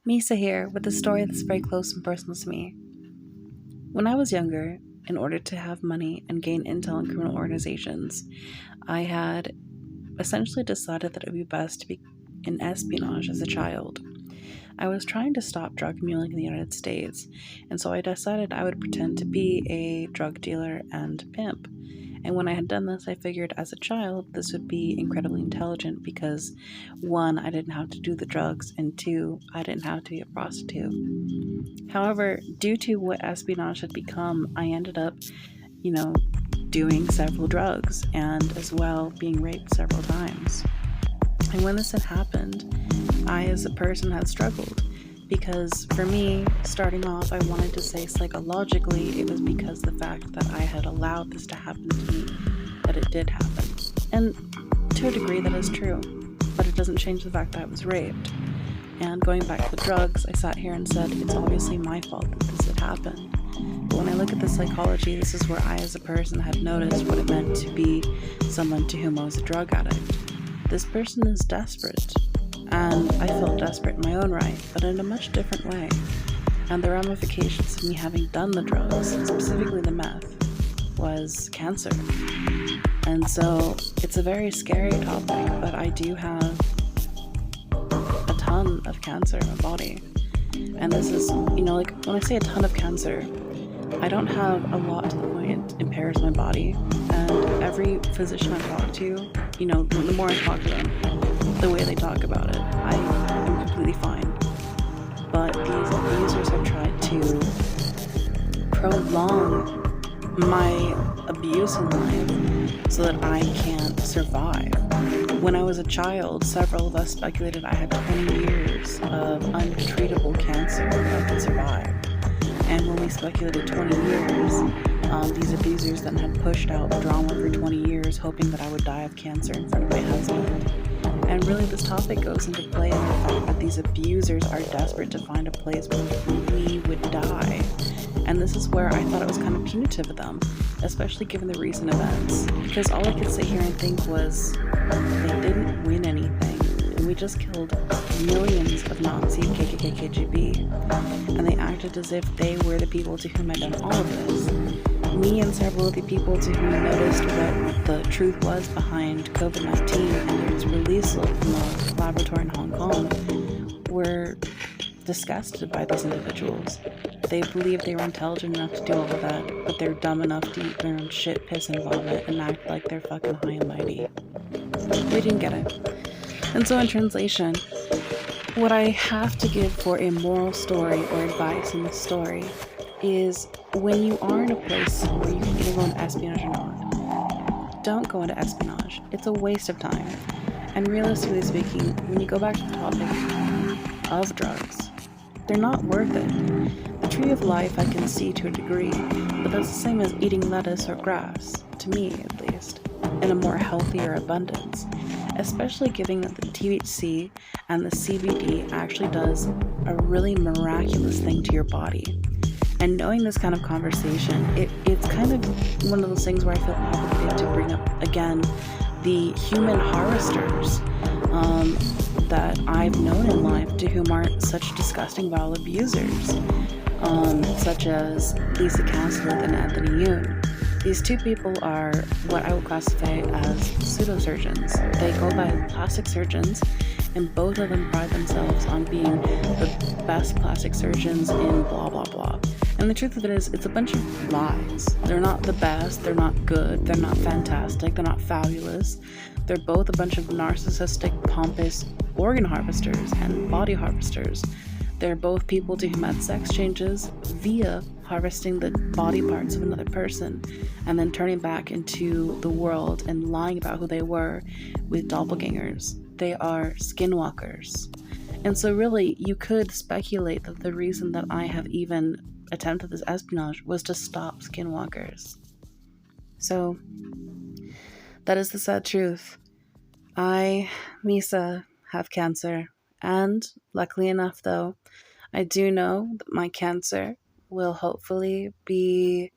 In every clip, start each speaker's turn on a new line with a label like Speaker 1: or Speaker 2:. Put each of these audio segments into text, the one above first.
Speaker 1: Misa here with a story that's very close and personal to me. When I was younger, in order to have money and gain intel in criminal organizations, I had essentially decided that it would be best to be in espionage as a child. I was trying to stop drug muling in the United States, and so I decided I would pretend to be a drug dealer and pimp. And when I had done this, I figured as a child this would be incredibly intelligent because one, I didn't have to do the drugs, and two, I didn't have to be a prostitute. However, due to what espionage had become, I ended up, you know, doing several drugs and as well being raped several times. And when this had happened, I as a person had struggled because for me, starting off, I wanted to say psychologically it was because the fact that I had allowed this to happen to me that it did happen. And to a degree, that is true, but it doesn't change the fact that I was raped. And going back to the drugs, I sat here and said, it's obviously my fault that this had happened. But when I look at the psychology, this is where I, as a person, had noticed what it meant to be someone to whom I was a drug addict. This person is desperate, and I felt desperate in my own right, but in a much different way. And the ramifications of me having done the drugs, specifically the meth, was cancer. And so it's a very scary topic, but I do have a ton of cancer in my body. And this is, like when I say a ton of cancer, I don't have a lot to the point it impairs my body. And every physician I talk to, the more I talk to them, the way they talk about it, I am completely fine. But these abusers have tried to prolong my abuse in life so that I can't survive. When I was a child, several of us speculated I had 20 years of untreatable cancer that I could survive. And when we speculated 20 years, these abusers then had pushed out drama for 20 years, hoping that I would die of cancer in front of my husband. And really, this topic goes into play in the fact that these abusers are desperate to find a place where we would die. And this is where I thought it was kind of punitive of them, especially given the recent events. Because all I could sit here and think was, they didn't win anything. And we just killed millions of Nazi, KKK, KGB. And they acted as if they were the people to whom I'd done all of this. Me and several of the people to whom noticed what the truth was behind COVID-19 and its release from the laboratory in Hong Kong were disgusted by these individuals. They believed they were intelligent enough to do all of that, but they're dumb enough to eat their own shit, piss, and vomit and act like they're fucking high and mighty. They didn't get it. And so in translation, what I have to give for a moral story or advice in this story is when you are in a place where you can either go into espionage or not, don't go into espionage. It's a waste of time. And realistically speaking, when you go back to the topic of drugs, they're not worth it. The tree of life I can see to a degree, but that's the same as eating lettuce or grass, to me at least, in a more healthier abundance, especially given that the THC and the CBD actually does a really miraculous thing to your body. And knowing this kind of conversation, it's kind of one of those things where I feel obligated to bring up again the human harvesters that I've known in life to whom are such disgusting vile abusers, such as Lisa Caslett and Anthony Yoon. These two people are what I would classify as pseudosurgeons. They go by plastic surgeons, and both of them pride themselves on being the best plastic surgeons in blah blah blah. And the truth of it is, it's a bunch of lies. They're not the best, they're not good, they're not fantastic, they're not fabulous. They're both a bunch of narcissistic, pompous organ harvesters and body harvesters. They're both people to whom had sex changes via harvesting the body parts of another person and then turning back into the world and lying about who they were with doppelgangers. They are skinwalkers. And so really, you could speculate that the reason that I have even attempted this espionage was to stop skinwalkers. So, that is the sad truth. I, Misa, have cancer. And, luckily enough though, I do know that my cancer will hopefully be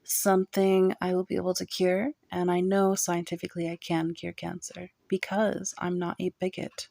Speaker 1: something I will be able to cure. And I know scientifically I can cure cancer because I'm not a bigot.